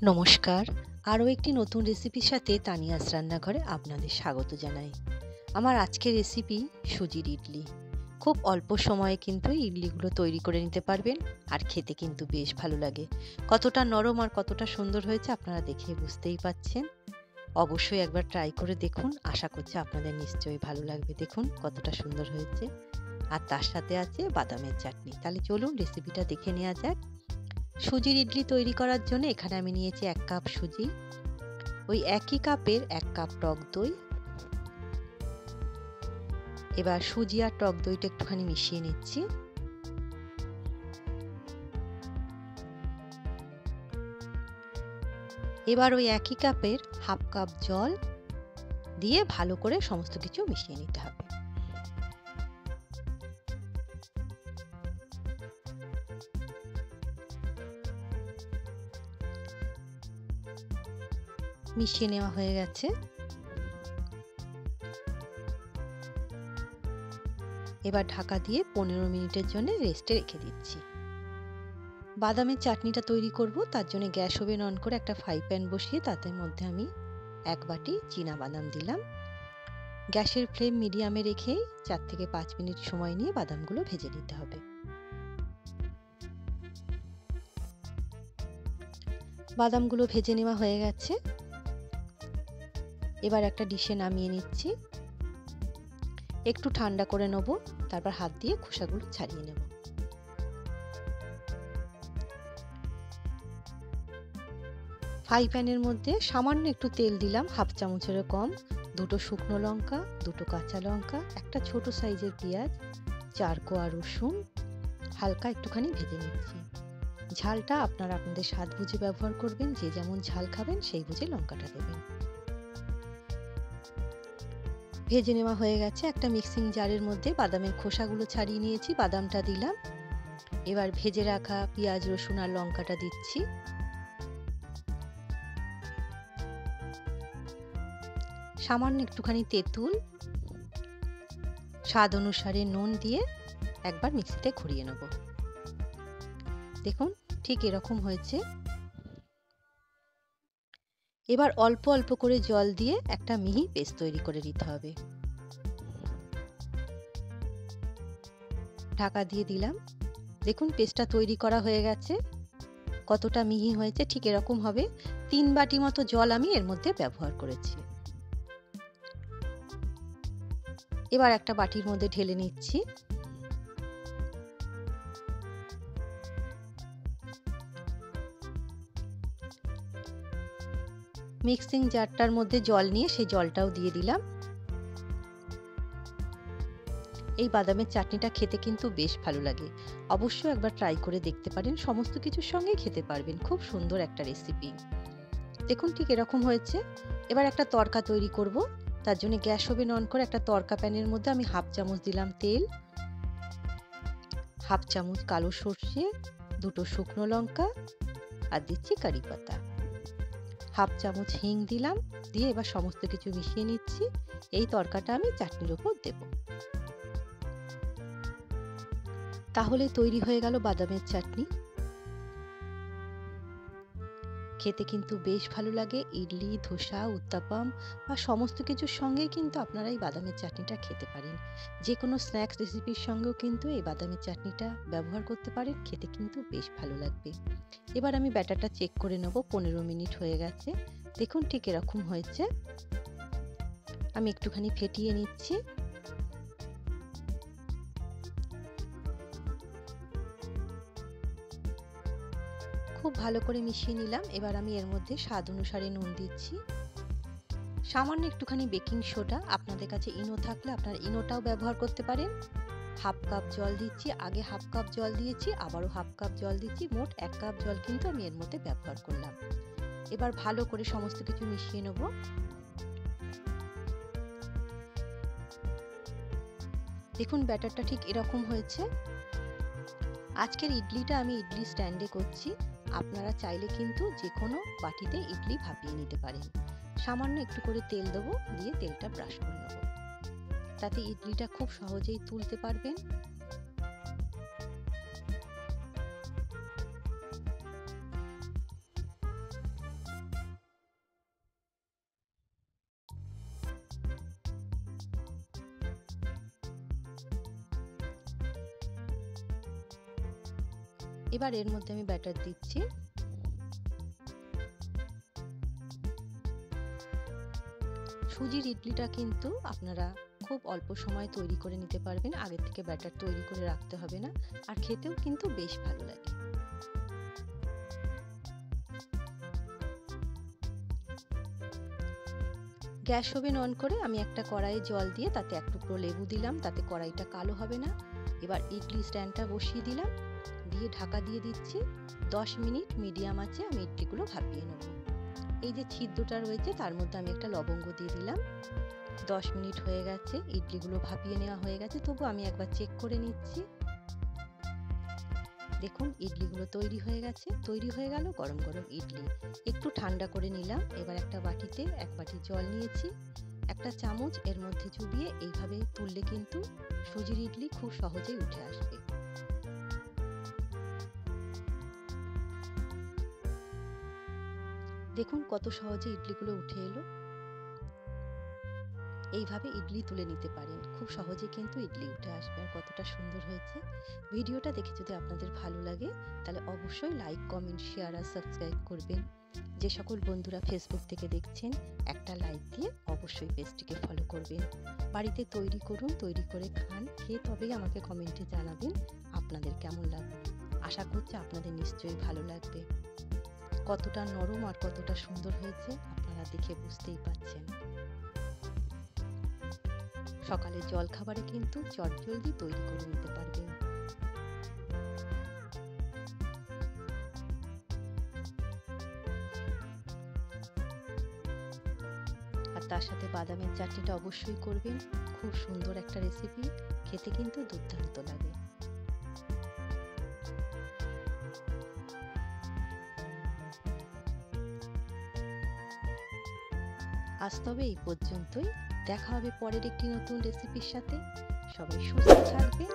নমস্কার। আরও একটি নতুন রেসিপির সাথে তানিয়াস রান্নাঘরে আপনাদের স্বাগত জানাই। আমার আজকের রেসিপি সুজির ইডলি। খুব অল্প সময়ে কিন্তু ইডলিগুলো তৈরি করে নিতে পারবেন, আর খেতে কিন্তু বেশ ভালো লাগে। কতটা নরম আর কতটা সুন্দর হয়েছে আপনারা দেখে বুঝতেই পাচ্ছেন। অবশ্যই একবার ট্রাই করে দেখুন, আশা করছি আপনাদের নিশ্চয়ই ভালো লাগবে। দেখুন কতটা সুন্দর হয়েছে, আর তার সাথে আছে বাদামের চাটনি। তাহলে চলুন রেসিপিটা দেখে নেওয়া যাক। সুজির ইডলি তৈরি করার জন্য এখানে আমি নিয়েছি 1 কাপ সুজি, ওই একই কাপের 1 কাপ টক দই। এবার সুজি আর টক দইটা একটুখানি মিশিয়ে নিচ্ছি। এবার ওই একই কাপের হাফ কাপ জল দিয়ে ভালো করে সমস্ত কিছু মিশিয়ে নিতে হবে। মিশিয়ে নেওয়া হয়ে গেছে। এবার ঢাকা দিয়ে 15 মিনিটের জন্য রেস্টে রেখে দিচ্ছি। বাদামের চাটনিটা তৈরি করব, তার জন্য গ্যাস ওভেন অন করে একটা ফ্রাই প্যান বসিয়ে তাতে মধ্যে আমি 1 বাটি চীনা বাদাম দিলাম। গ্যাসের ফ্লেম মিডিয়ামে রেখে 4 থেকে 5 মিনিট সময় নিয়ে বাদামগুলো ভেজে নিতে হবে। বাদামগুলো ভেজে নেওয়া হয়ে গেছে। এবার একটা ডিশে নামিয়ে নিচ্ছি। একটু ঠান্ডা করে নেব, তারপর হাত দিয়ে খোসাগুলো ছাড়িয়ে নেব। ফ্রাই প্যানের মধ্যে সামান্য একটু তেল দিলাম, হাফ চামচেরও কম। 2টো শুকনো লঙ্কা, 2টো কাঁচা লঙ্কা, একটা ছোট সাইজের পেঁয়াজ, 4 কোয়া রসুন হালকা একটুখানি ভেজে নিচ্ছি। ঝালটা আপনারা আপনাদের স্বাদ বুঝে ব্যবহার করবেন, যে যেমন ঝাল খাবেন সেই বুঝে লঙ্কাটা দেবেন। ভেজে নেওয়া হয়ে গেছে। একটা মিক্সিং জারের মধ্যে বাদামের খোসাগুলো ছাড়িয়ে নিয়েছি, বাদামটা দিলাম। এবার ভেজে রাখা পেঁয়াজ রসুন আর লঙ্কাটা দিচ্ছি। সামান্য একটুখানি তেঁতুল, স্বাদ অনুসারে নুন দিয়ে একবার মিক্সিতে ঘুরিয়ে নেব। দেখুন ঠিক এরকম হয়েছে। এবার অল্প অল্প করে জল দিয়ে একটা মিহি পেস্ট তৈরি করে নিতে হবে। ঢাকা দিয়ে দিলাম। দেখুন পেস্টটা তৈরি করা হয়ে গেছে। কতটা মিহি হয়েছে ঠিক এরকম হবে। 3 বাটি মতো জল আমি এর মধ্যে ব্যবহার করেছি। এবার একটা বাটির মধ্যে ঢেলে নিচ্ছি। মিক্সিং জারটার মধ্যে জল নিয়ে সেই জলটাও দিয়ে দিলাম। এই বাদামের চাটনিটা খেতে কিন্তু বেশ ভালো লাগে। অবশ্যই একবার ট্রাই করে দেখতে পারেন, সমস্ত কিছুর সঙ্গে খেতে পারবেন। খুব সুন্দর একটা রেসিপি। দেখুন ঠিক এরকম হয়েছে। এবার একটা তড়কা তৈরি করব। তার জন্য গ্যাস ওভেন অন করে একটা তড়কা প্যানের মধ্যে আমি হাফ চামচ দিলাম তেল, হাফ চামচ কালো সর্ষে, 2টো শুকনো লঙ্কা আর দিচ্ছি কারি পাতা, হাফ চামচ হিং দিলাম। দিয়ে এবার সমস্ত কিছু মিশিয়ে নিচ্ছি। এই তড়কাটা আমি চাটনির উপর দেব। তাহলে তৈরি হয়ে গেল বাদামের চাটনি। খেতে কিন্তু বেশ ভালো লাগে। ইডলি, ধোসা, উত্তাপাম বা সমস্ত কিছুর সঙ্গেই কিন্তু আপনারা এই বাদামের চাটনিটা খেতে পারেন। যে কোনো স্ন্যাক্স রেসিপির সঙ্গেও কিন্তু এই বাদামের চাটনিটা ব্যবহার করতে পারেন, খেতে কিন্তু বেশ ভালো লাগবে। এবার আমি ব্যাটারটা চেক করে নেব। 15 মিনিট হয়ে গেছে। দেখুন ঠিক এরকম হয়েছে। আমি একটুখানি ফেটিয়ে নিচ্ছি। খুব ভালো করে মিশিয়ে নিলাম। এবার আমি এর মধ্যে স্বাদ অনুসারে নুন দিচ্ছি, সামান্য একটুখানি বেকিং সোডা, আপনাদের কাছে ইনো থাকলে আপনারা ইনোটাও ব্যবহার করতে পারেন। হাফ কাপ জল দিচ্ছি। আগে হাফ কাপ জল দিয়েছি, আবারও হাফ কাপ জল দিচ্ছি। মোট 1 কাপ জল কিন্তু আমি এর মধ্যে ব্যবহার করলাম। এবার ভালো করে সমস্ত কিছু মিশিয়ে নেব। দেখুন ব্যাটারটা ঠিক এরকম হয়েছে। আজকের ইডলিটা আমি ইডলি স্ট্যান্ডে করছি। আপনারা চাইলে কিন্তু যে কোনো বাটিতে ইডলি ভাপিয়ে নিতে পারেন। সামান্য একটু করে তেল দেবো, দিয়ে তেলটা ব্রাশ করে নেব। তাতে ইডলিটা খুব সহজেই তুলতে পারবেন। এবার এর মধ্যে আমি ব্যাটার দিচ্ছি। সুজির ইডলিটা কিন্তু আপনারা খুব অল্প সময় তৈরি করে নিতে পারবেন, আগে থেকে ব্যাটার তৈরি করে রাখতে হবে না, আর খেতেও কিন্তু বেশ ভালো লাগে। গ্যাস ওভেন অন করে আমি একটা কড়াইয়ে জল দিয়ে তাতে এক টুকরো লেবু দিলাম, তাতে কড়াইটা কালো হবে না। এবার ইডলি স্ট্যান্ডটা বসিয়ে দিলাম, দিয়ে ঢাকা দিয়ে দিচ্ছি। 10 মিনিট মিডিয়াম আঁচে আমি ইডলিগুলো ভাপিয়ে নেব। এই যে ছিদ্রটা রয়েছে তার মধ্যে আমি একটা লবঙ্গ দিয়ে দিলাম। 10 মিনিট হয়ে গেছে, ইডলিগুলো ভাপিয়ে নেওয়া হয়ে গেছে, তবু আমি একবার চেক করে নিচ্ছি। দেখুন ইডলিগুলো তৈরি হয়ে গেছে। তৈরি হয়ে গেল গরম গরম ইডলি। একটু ঠান্ডা করে নিলাম। এবার একটা বাটিতে 1 বাটি জল নিয়েছি, একটা চামচ এর মধ্যে চুবিয়ে এইভাবে তুললে কিন্তু সুজির ইডলি খুব সহজেই উঠে আসবে। দেখুন কত সহজে ইডলিগুলো উঠে এলো। এইভাবে ইডলি তুলে নিতে পারেন, খুব সহজে কিন্তু ইডলি উঠে আসবে। আর কতটা সুন্দর হয়েছে। ভিডিওটা দেখে যদি আপনাদের ভালো লাগে তাহলে অবশ্যই লাইক, কমেন্ট, শেয়ার আর সাবস্ক্রাইব করবেন। যে সকল বন্ধুরা ফেসবুক থেকে দেখছেন একটা লাইক দিয়ে অবশ্যই পেজটিকে ফলো করবেন। বাড়িতে তৈরি করুন, তৈরি করে খান, খেয়ে তবেই আমাকে কমেন্টে জানাবেন আপনাদের কেমন লাগবে। আশা করছি আপনাদের নিশ্চয়ই ভালো লাগবে। কতটা নরম আর কতটা সুন্দর হয়েছে আপনারা দেখে বুঝতেই পারছেন। সকালের জলখাবারে কিন্তু চটজলদি তৈরি করে নিতে পারবেন। আর তার সাথে বাদামের চাটনিটা অবশ্যই করবেন। খুব সুন্দর একটা রেসিপি, খেতে কিন্তু দুর্দান্ত লাগে। আজ তবে এই পর্যন্তই। দেখা হবে পরের একটি নতুন রেসিপির সাথে। সবাই সুস্থ থাকবেন।